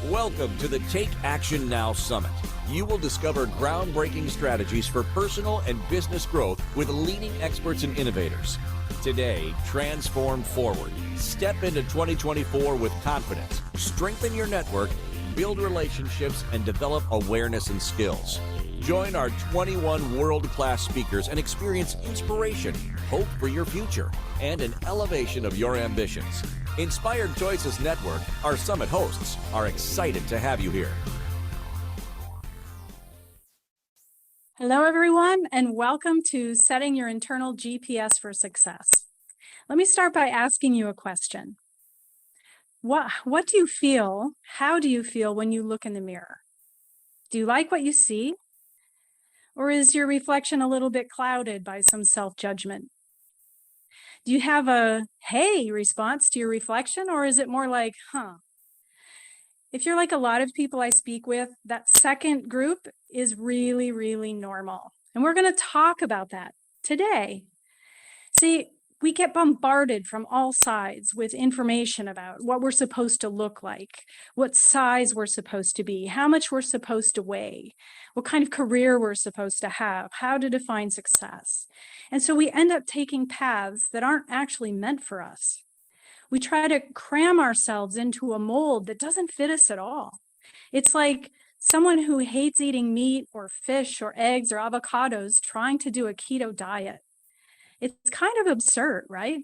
Welcome to the Take Action Now Summit. You will discover groundbreaking strategies for personal and business growth with leading experts and innovators. Today, transform forward. Step into 2024 with confidence. Strengthen your network, build relationships, and develop awareness and skills. Join our 21 world-class speakers and experience inspiration, hope for your future, and an elevation of your ambitions. Inspired Choices Network, our summit hosts, are excited to have you here. Hello, everyone, and welcome to Setting Your Internal GPS for Success. Let me start by asking you a question. What do you feel? How do you feel when you look in the mirror? Do you like what you see? Or is your reflection a little bit clouded by some self-judgment? Do you have a hey response to your reflection, or is it more like, huh? If you're like a lot of people I speak with, that second group is really, really normal. And we're going to talk about that today. See, we get bombarded from all sides with information about what we're supposed to look like, what size we're supposed to be, how much we're supposed to weigh, what kind of career we're supposed to have, how to define success. And so we end up taking paths that aren't actually meant for us. We try to cram ourselves into a mold that doesn't fit us at all. It's like someone who hates eating meat or fish or eggs or avocados trying to do a keto diet. It's kind of absurd, right?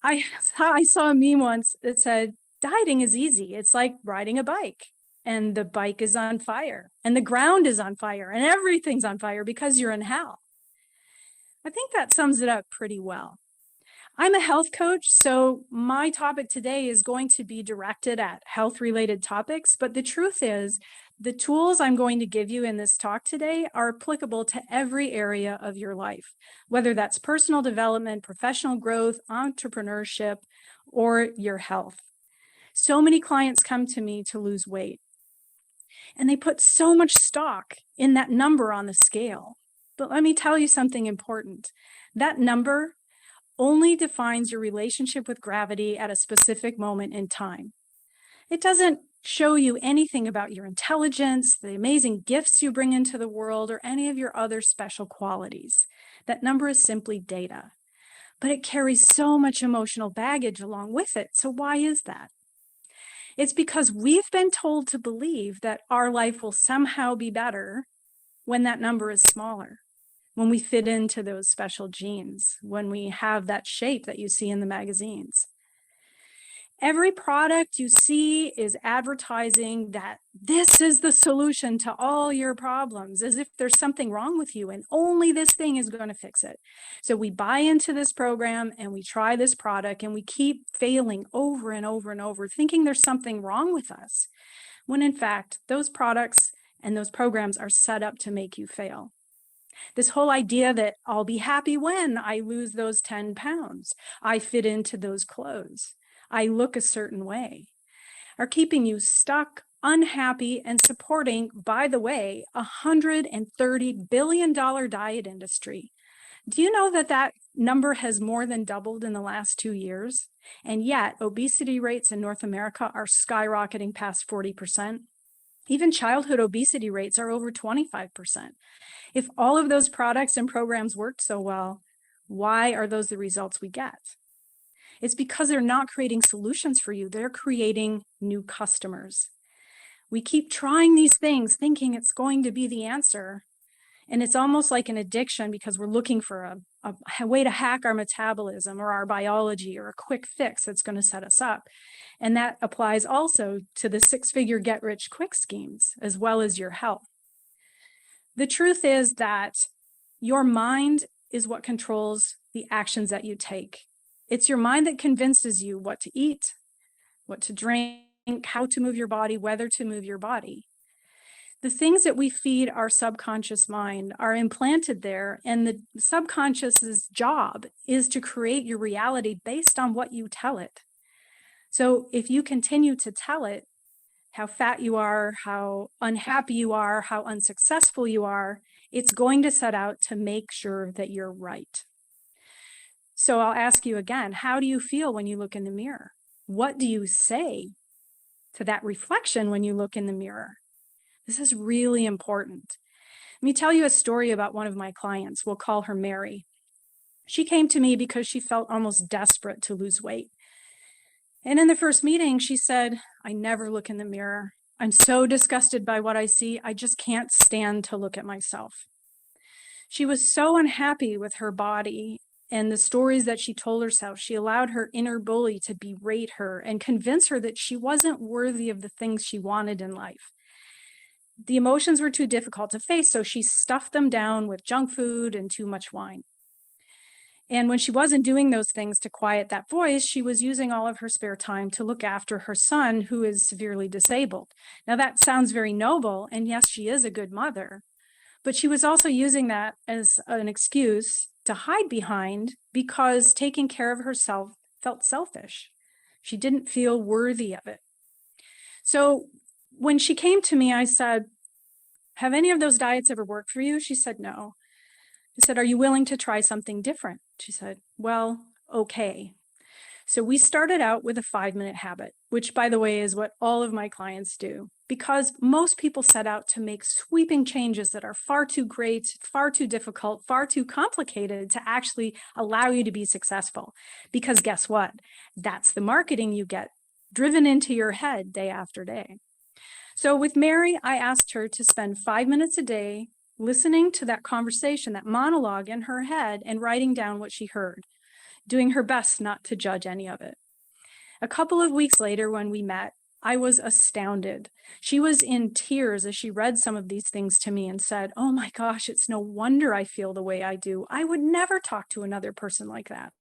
I saw a meme once that said, dieting is easy. It's like riding a bike, and the bike is on fire, and the ground is on fire, and everything's on fire because you're in hell. I think that sums it up pretty well. I'm a health coach, so my topic today is going to be directed at health-related topics, but the truth is, the tools I'm going to give you in this talk today are applicable to every area of your life, whether that's personal development, professional growth, entrepreneurship, or your health. So many clients come to me to lose weight, and they put so much stock in that number on the scale. But let me tell you something important. That number only defines your relationship with gravity at a specific moment in time. It doesn't show you anything about your intelligence, the amazing gifts you bring into the world, or any of your other special qualities. That number is simply data, but it carries so much emotional baggage along with it. So why is that? It's because we've been told to believe that our life will somehow be better when that number is smaller, when we fit into those special genes, when we have that shape that you see in the magazines. Every product you see is advertising that this is the solution to all your problems, as if there's something wrong with you and only this thing is going to fix it. So we buy into this program and we try this product and we keep failing over and over and over, thinking there's something wrong with us, when in fact, those products and those programs are set up to make you fail. This whole idea that I'll be happy when I lose those 10 pounds, I fit into those clothes, I look a certain way, are keeping you stuck, unhappy, and supporting, by the way, a $130 billion diet industry. Do you know that that number has more than doubled in the last 2 years? And yet, obesity rates in North America are skyrocketing past 40%. Even childhood obesity rates are over 25%. If all of those products and programs worked so well, why are those the results we get? It's because they're not creating solutions for you. They're creating new customers. We keep trying these things thinking it's going to be the answer. And it's almost like an addiction because we're looking for a way to hack our metabolism or our biology or a quick fix that's going to set us up. And that applies also to the six-figure get-rich-quick schemes, as well as your health. The truth is that your mind is what controls the actions that you take. It's your mind that convinces you what to eat, what to drink, how to move your body, whether to move your body. The things that we feed our subconscious mind are implanted there, and the subconscious's job is to create your reality based on what you tell it. So if you continue to tell it how fat you are, how unhappy you are, how unsuccessful you are, it's going to set out to make sure that you're right. So I'll ask you again, how do you feel when you look in the mirror? What do you say? to that reflection when you look in the mirror. This is really important. Let me tell you a story about one of my clients. We'll call her Mary. She came to me because she felt almost desperate to lose weight. And in the first meeting, she said, I never look in the mirror. I'm so disgusted by what I see. I just can't stand to look at myself. She was so unhappy with her body and the stories that she told herself. She allowed her inner bully to berate her and convince her that she wasn't worthy of the things she wanted in life. The emotions were too difficult to face, so she stuffed them down with junk food and too much wine. And when she wasn't doing those things to quiet that voice, she was using all of her spare time to look after her son, who is severely disabled. Now, that sounds very noble, and yes, she is a good mother, but she was also using that as an excuse to hide behind because taking care of herself felt selfish. She didn't feel worthy of it. So when she came to me, I said, have any of those diets ever worked for you? She said, no. I said, are you willing to try something different? She said, well, okay. So we started out with a 5-minute habit, which, by the way, is what all of my clients do, because most people set out to make sweeping changes that are far too great, far too difficult, far too complicated to actually allow you to be successful. Because guess what? That's the marketing you get driven into your head day after day. So with Mary, I asked her to spend 5 minutes a day listening to that conversation, that monologue in her head, and writing down what she heard, doing her best not to judge any of it. A couple of weeks later, when we met, I was astounded. She was in tears as she read some of these things to me and said, oh my gosh, it's no wonder I feel the way I do. I would never talk to another person like that.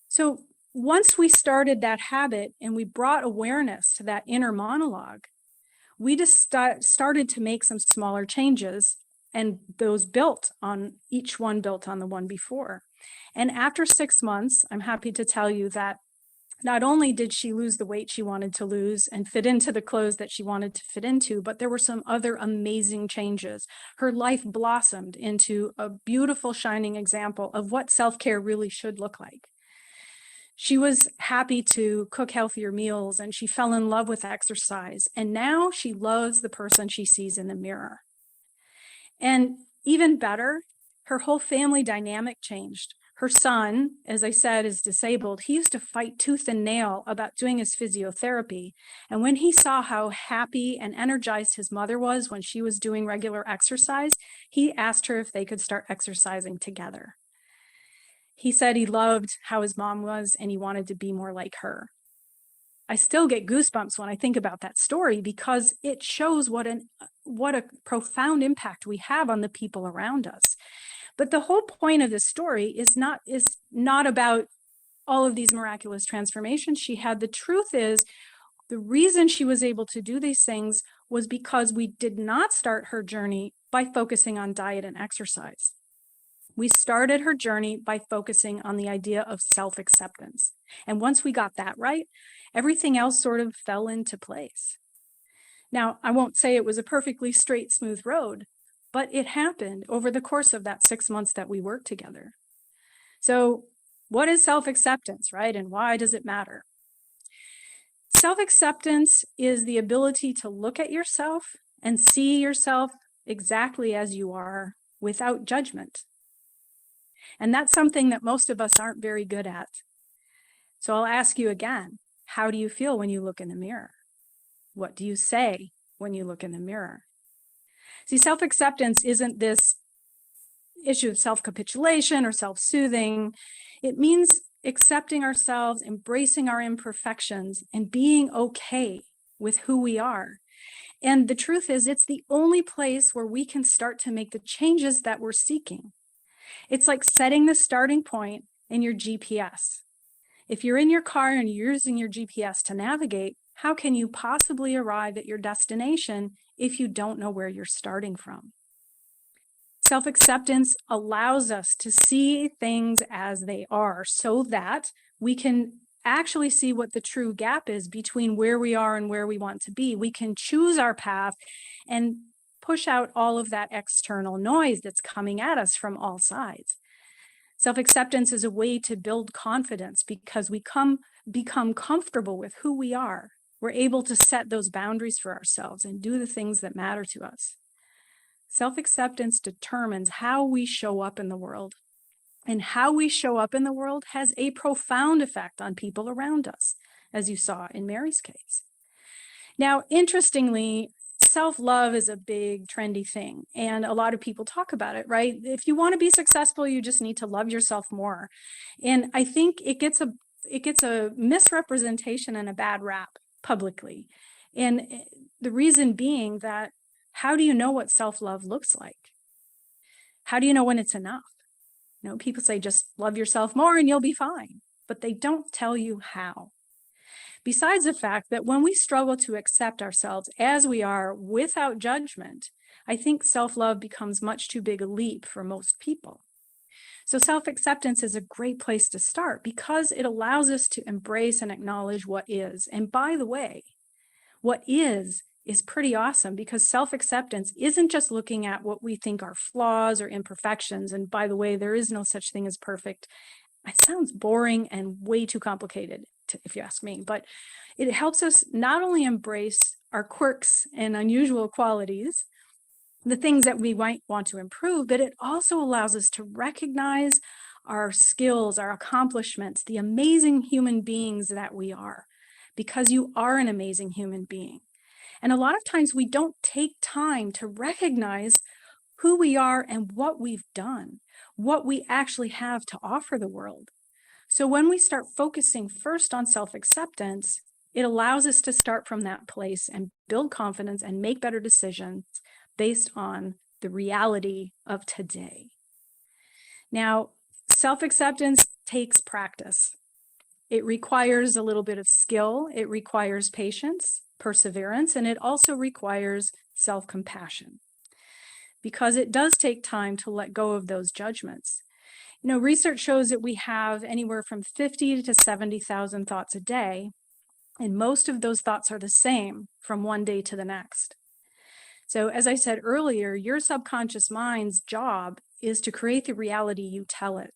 So once we started that habit and we brought awareness to that inner monologue, we just started to make some smaller changes, and those each one built on the one before. And after 6 months, I'm happy to tell you that not only did she lose the weight she wanted to lose and fit into the clothes that she wanted to fit into, but there were some other amazing changes. Her life blossomed into a beautiful, shining example of what self-care really should look like. She was happy to cook healthier meals, and she fell in love with exercise. And now she loves the person she sees in the mirror. And even better, her whole family dynamic changed. Her son, as I said, is disabled. He used to fight tooth and nail about doing his physiotherapy. And when he saw how happy and energized his mother was when she was doing regular exercise, he asked her if they could start exercising together. He said he loved how his mom was and he wanted to be more like her. I still get goosebumps when I think about that story because it shows what a profound impact we have on the people around us. But the whole point of this story is not about all of these miraculous transformations she had. The truth is, the reason she was able to do these things was because we did not start her journey by focusing on diet and exercise. We started her journey by focusing on the idea of self-acceptance. And once we got that right, everything else sort of fell into place. Now, I won't say it was a perfectly straight, smooth road, but it happened over the course of that 6 months that we worked together. So what is self-acceptance, right? And why does it matter? Self-acceptance is the ability to look at yourself and see yourself exactly as you are without judgment. And that's something that most of us aren't very good at. So I'll ask you again, how do you feel when you look in the mirror? What do you say when you look in the mirror? See, self-acceptance isn't this issue of self-capitulation or self-soothing. It means accepting ourselves, embracing our imperfections, and being okay with who we are. And the truth is, it's the only place where we can start to make the changes that we're seeking. It's like setting the starting point in your GPS. If you're in your car and you're using your GPS to navigate, how can you possibly arrive at your destination if you don't know where you're starting from? Self-acceptance allows us to see things as they are so that we can actually see what the true gap is between where we are and where we want to be. We can choose our path and push out all of that external noise that's coming at us from all sides. Self-acceptance is a way to build confidence because we become comfortable with who we are We're able to set those boundaries for ourselves and do the things that matter to us. Self-acceptance determines how we show up in the world. And how we show up in the world has a profound effect on people around us, as you saw in Mary's case. Now, interestingly, self-love is a big trendy thing, and a lot of people talk about it, right? If you want to be successful, you just need to love yourself more. And I think it gets a misrepresentation and a bad rap publicly. And the reason being that, how do you know what self-love looks like? How do you know when it's enough? You know, people say just love yourself more and you'll be fine, but they don't tell you how. Besides the fact that when we struggle to accept ourselves as we are without judgment, I think self-love becomes much too big a leap for most people. So self-acceptance is a great place to start because it allows us to embrace and acknowledge what is. And by the way, what is pretty awesome because self-acceptance isn't just looking at what we think are flaws or imperfections. And by the way, there is no such thing as perfect. It sounds boring and way too complicated, if you ask me, but it helps us not only embrace our quirks and unusual qualities, the things that we might want to improve, but it also allows us to recognize our skills, our accomplishments, the amazing human beings that we are, because you are an amazing human being. And a lot of times we don't take time to recognize who we are and what we've done, what we actually have to offer the world. So when we start focusing first on self-acceptance, it allows us to start from that place and build confidence and make better decisions based on the reality of today. Now, self-acceptance takes practice. It requires a little bit of skill. It requires patience, perseverance, and it also requires self-compassion because it does take time to let go of those judgments. You know, research shows that we have anywhere from 50 to 70,000 thoughts a day, and most of those thoughts are the same from one day to the next. So as I said earlier, your subconscious mind's job is to create the reality you tell it.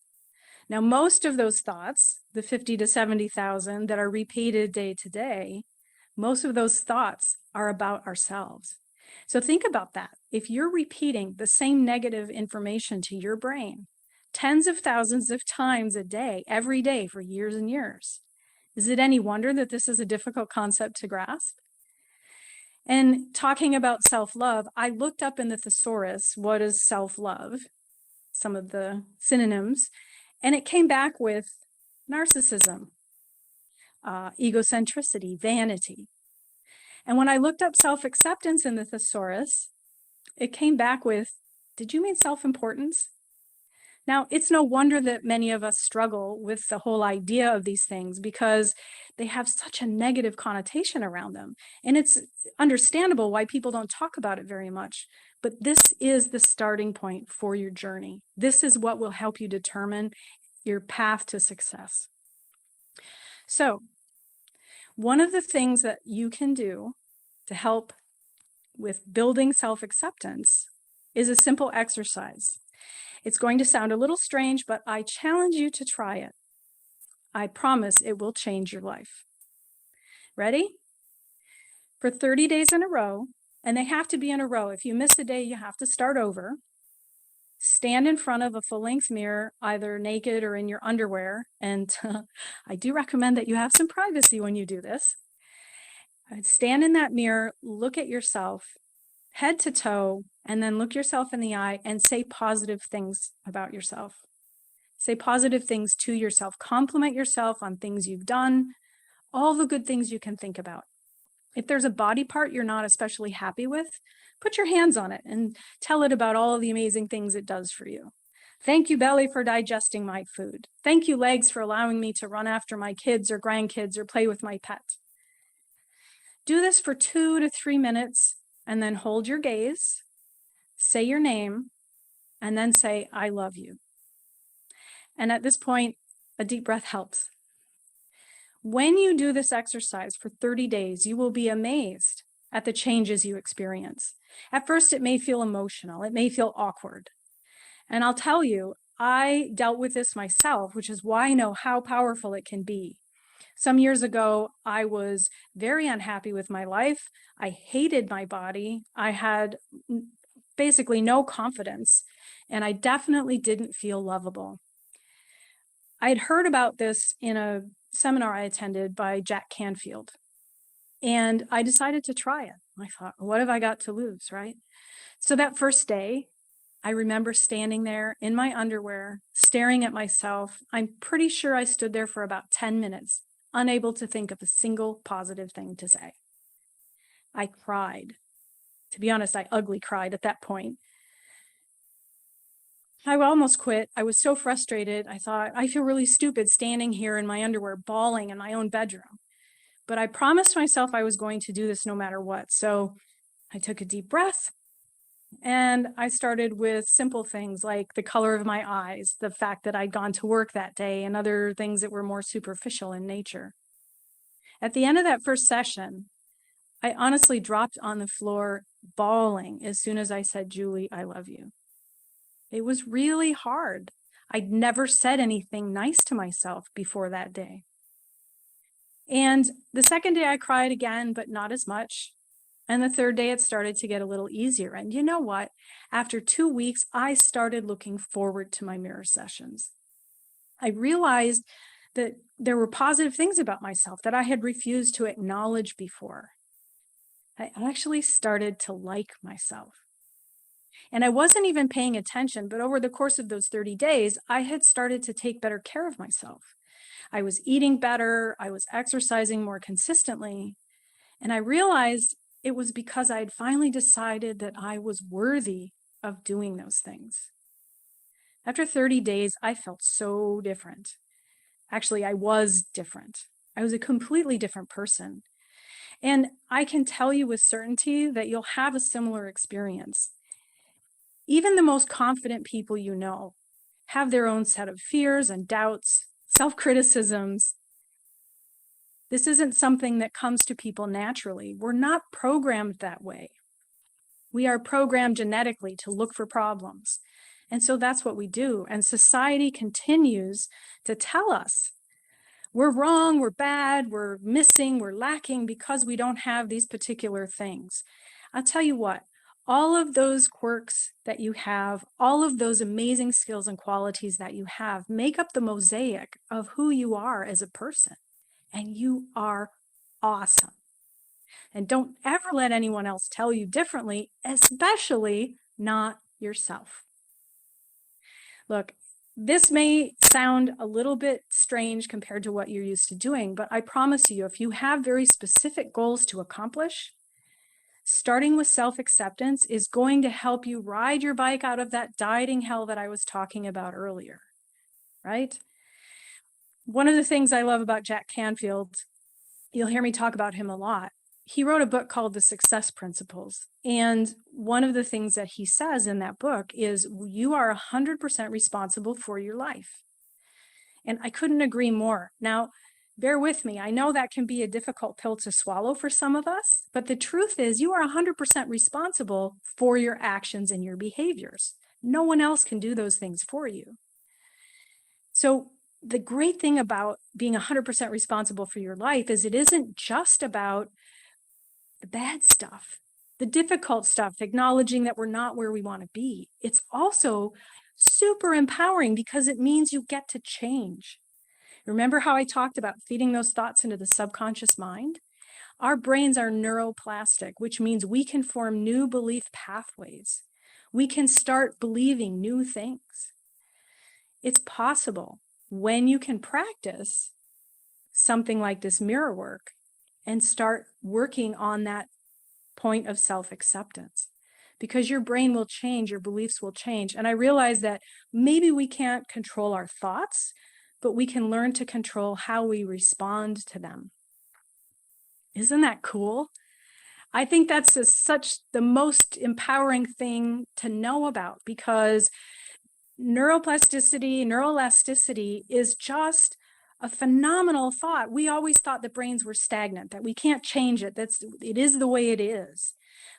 Now, most of those thoughts, the 50 to 70,000 that are repeated day to day, most of those thoughts are about ourselves. So think about that. If you're repeating the same negative information to your brain tens of thousands of times a day, every day for years and years, is it any wonder that this is a difficult concept to grasp? And talking about self-love, I looked up in the thesaurus, what is self-love, some of the synonyms, and it came back with narcissism, egocentricity, vanity. And when I looked up self-acceptance in the thesaurus, it came back with, did you mean self-importance? Now, it's no wonder that many of us struggle with the whole idea of these things because they have such a negative connotation around them. And it's understandable why people don't talk about it very much. But this is the starting point for your journey. This is what will help you determine your path to success. So, one of the things that you can do to help with building self-acceptance is a simple exercise. It's going to sound a little strange, but I challenge you to try it. I promise it will change your life. Ready? For 30 days in a row, and they have to be in a row. If you miss a day, you have to start over. Stand in front of a full-length mirror, either naked or in your underwear. And I do recommend that you have some privacy when you do this. Stand in that mirror, look at yourself, head to toe, and then look yourself in the eye and say positive things about yourself. Say positive things to yourself. Compliment yourself on things you've done, all the good things you can think about. If there's a body part you're not especially happy with, put your hands on it and tell it about all of the amazing things it does for you. Thank you, belly, for digesting my food. Thank you, legs, for allowing me to run after my kids or grandkids or play with my pet. Do this for 2 to 3 minutes and then hold your gaze, say your name, and then say, I love you. And at this point, a deep breath helps. When you do this exercise for 30 days, you will be amazed at the changes you experience. At first, it may feel emotional. It may feel awkward. And I'll tell you, I dealt with this myself, which is why I know how powerful it can be. Some years ago, I was very unhappy with my life. I hated my body. I had basically no confidence, and I definitely didn't feel lovable. I had heard about this in a seminar I attended by Jack Canfield, and I decided to try it. I thought, what have I got to lose, right? So that first day, I remember standing there in my underwear, staring at myself. I'm pretty sure I stood there for about 10 minutes, unable to think of a single positive thing to say. I cried. To be honest, I ugly cried at that point. I almost quit. I was so frustrated. I thought, I feel really stupid standing here in my underwear, bawling in my own bedroom. But I promised myself I was going to do this no matter what. So I took a deep breath, and I started with simple things like the color of my eyes, the fact that I'd gone to work that day, and other things that were more superficial in nature. At the end of that first session, I honestly dropped on the floor bawling as soon as I said, Julie, I love you. It was really hard. I'd never said anything nice to myself before that day. And the second day I cried again, but not as much. And the third day, it started to get a little easier. And you know what? After 2 weeks, I started looking forward to my mirror sessions. I realized that there were positive things about myself that I had refused to acknowledge before. I actually started to like myself. And I wasn't even paying attention, but over the course of those 30 days, I had started to take better care of myself. I was eating better, I was exercising more consistently, and I realized it was because I had finally decided that I was worthy of doing those things. After 30 days, I felt so different. Actually, I was different. I was a completely different person. And I can tell you with certainty that you'll have a similar experience. Even the most confident people you know have their own set of fears and doubts, self-criticisms. This isn't something that comes to people naturally. We're not programmed that way. We are programmed genetically to look for problems. And so that's what we do. And society continues to tell us we're wrong, we're bad, we're missing, we're lacking because we don't have these particular things. I'll tell you what, all of those quirks that you have, all of those amazing skills and qualities that you have make up the mosaic of who you are as a person. And you are awesome. And don't ever let anyone else tell you differently, especially not yourself. Look, this may sound a little bit strange compared to what you're used to doing, but I promise you, if you have very specific goals to accomplish, starting with self-acceptance is going to help you ride your bike out of that dieting hell that I was talking about earlier, right? One of the things I love about Jack Canfield, you'll hear me talk about him a lot. He wrote a book called The Success Principles. And one of the things that he says in that book is you are 100% responsible for your life. And I couldn't agree more. Now, bear with me. I know that can be a difficult pill to swallow for some of us, but the truth is you are 100% responsible for your actions and your behaviors. No one else can do those things for you. So the great thing about being 100% responsible for your life is it isn't just about the bad stuff, the difficult stuff, acknowledging that we're not where we want to be. It's also super empowering because it means you get to change. Remember how I talked about feeding those thoughts into the subconscious mind? Our brains are neuroplastic, which means we can form new belief pathways. We can start believing new things. It's possible when you can practice something like this mirror work and start working on that point of self-acceptance, because your brain will change, your beliefs will change. And I realize that maybe we can't control our thoughts, but we can learn to control how we respond to them. Isn't that cool? I think that's such the most empowering thing to know about, because neuroplasticity, neuroelasticity is just a phenomenal thought. We always thought that brains were stagnant, that we can't change it. It is the way it is.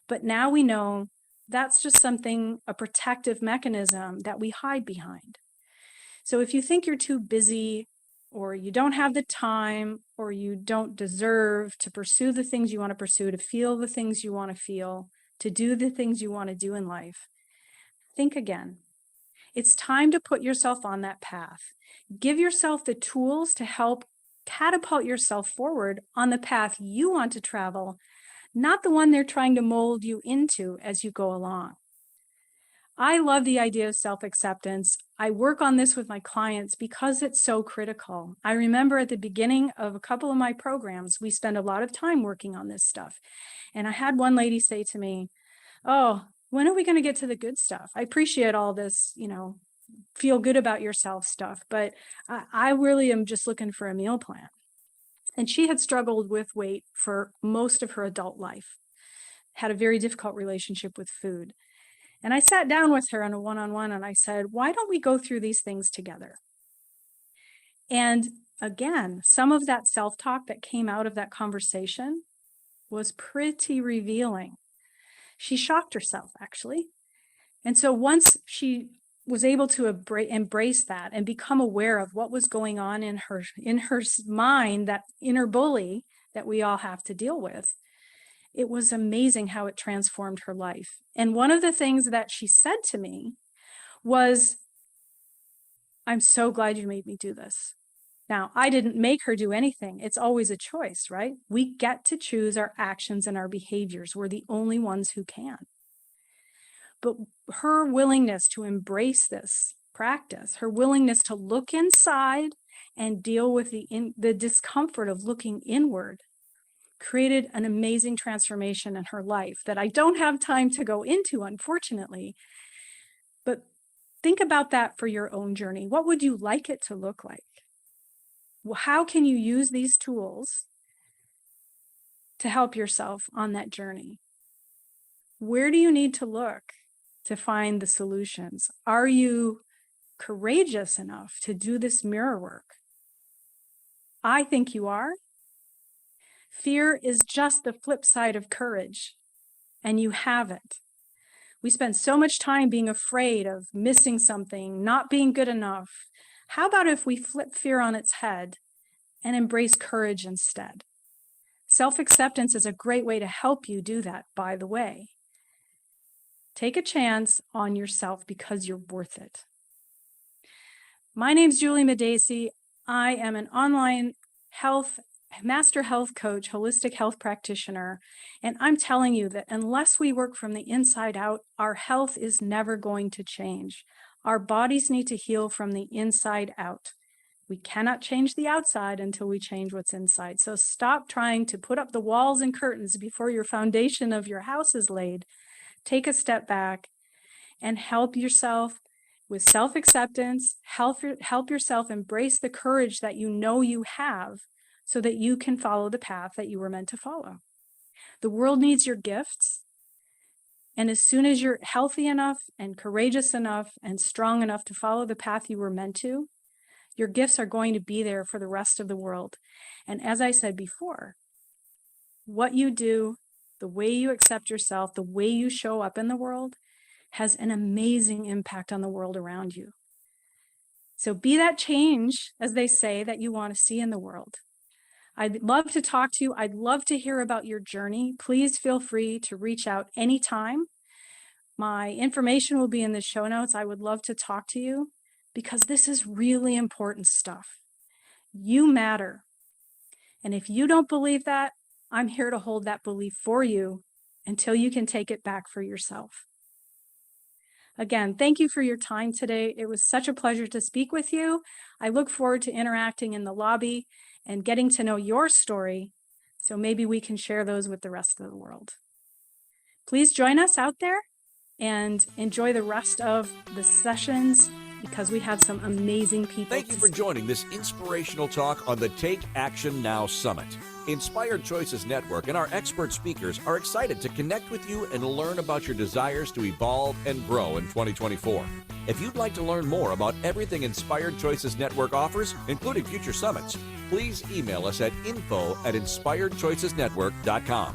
But now we know that's just something, a protective mechanism that we hide behind. So if you think you're too busy or you don't have the time, or you don't deserve to pursue the things you want to pursue, to feel the things you want to feel, to do the things you want to do in life, think again. It's time to put yourself on that path. Give yourself the tools to help catapult yourself forward on the path you want to travel, not the one they're trying to mold you into as you go along. I love the idea of self-acceptance. I work on this with my clients because it's so critical. I remember at the beginning of a couple of my programs, we spend a lot of time working on this stuff. And I had one lady say to me, "Oh, when are we going to get to the good stuff? I appreciate all this, feel good about yourself stuff, but I really am just looking for a meal plan." And she had struggled with weight for most of her adult life, had a very difficult relationship with food. And I sat down with her on a one-on-one and I said, why don't we go through these things together? And again, some of that self-talk that came out of that conversation was pretty revealing. She shocked herself, actually. And so once she was able to embrace that and become aware of what was going on in her mind, that inner bully that we all have to deal with, it was amazing how it transformed her life. And one of the things that she said to me was, "I'm so glad you made me do this." Now, I didn't make her do anything. It's always a choice, right? We get to choose our actions and our behaviors. We're the only ones who can. But her willingness to embrace this practice, her willingness to look inside and deal with the discomfort of looking inward, created an amazing transformation in her life that I don't have time to go into, unfortunately. But think about that for your own journey. What would you like it to look like? Well, how can you use these tools to help yourself on that journey? Where do you need to look to find the solutions? Are you courageous enough to do this mirror work? I think you are. Fear is just the flip side of courage, and you have it. We spend so much time being afraid of missing something, not being good enough. How about if we flip fear on its head and embrace courage instead? Self-acceptance is a great way to help you do that, by the way. Take a chance on yourself because you're worth it. My name's Juli Madacey. I am an online master health coach, holistic health practitioner, and I'm telling you that unless we work from the inside out, our health is never going to change. Our bodies need to heal from the inside out. We cannot change the outside until we change what's inside. So stop trying to put up the walls and curtains before your foundation of your house is laid. Take a step back and help yourself with self-acceptance. Help yourself embrace the courage that you know you have, so that you can follow the path that you were meant to follow. The world needs your gifts. And as soon as you're healthy enough and courageous enough and strong enough to follow the path you were meant to, your gifts are going to be there for the rest of the world. And as I said before, what you do, the way you accept yourself, the way you show up in the world has an amazing impact on the world around you. So be that change, as they say, that you want to see in the world. I'd love to talk to you. I'd love to hear about your journey. Please feel free to reach out anytime. My information will be in the show notes. I would love to talk to you because this is really important stuff. You matter. And if you don't believe that, I'm here to hold that belief for you until you can take it back for yourself. Again, thank you for your time today. It was such a pleasure to speak with you. I look forward to interacting in the lobby and getting to know your story, so maybe we can share those with the rest of the world. Please join us out there and enjoy the rest of the sessions because we have some amazing people. Thank you for joining this inspirational talk on the Take Action Now Summit. Inspired Choices Network and our expert speakers are excited to connect with you and learn about your desires to evolve and grow in 2024. If you'd like to learn more about everything Inspired Choices Network offers, including future summits, please email us at info@inspiredchoicesnetwork.com.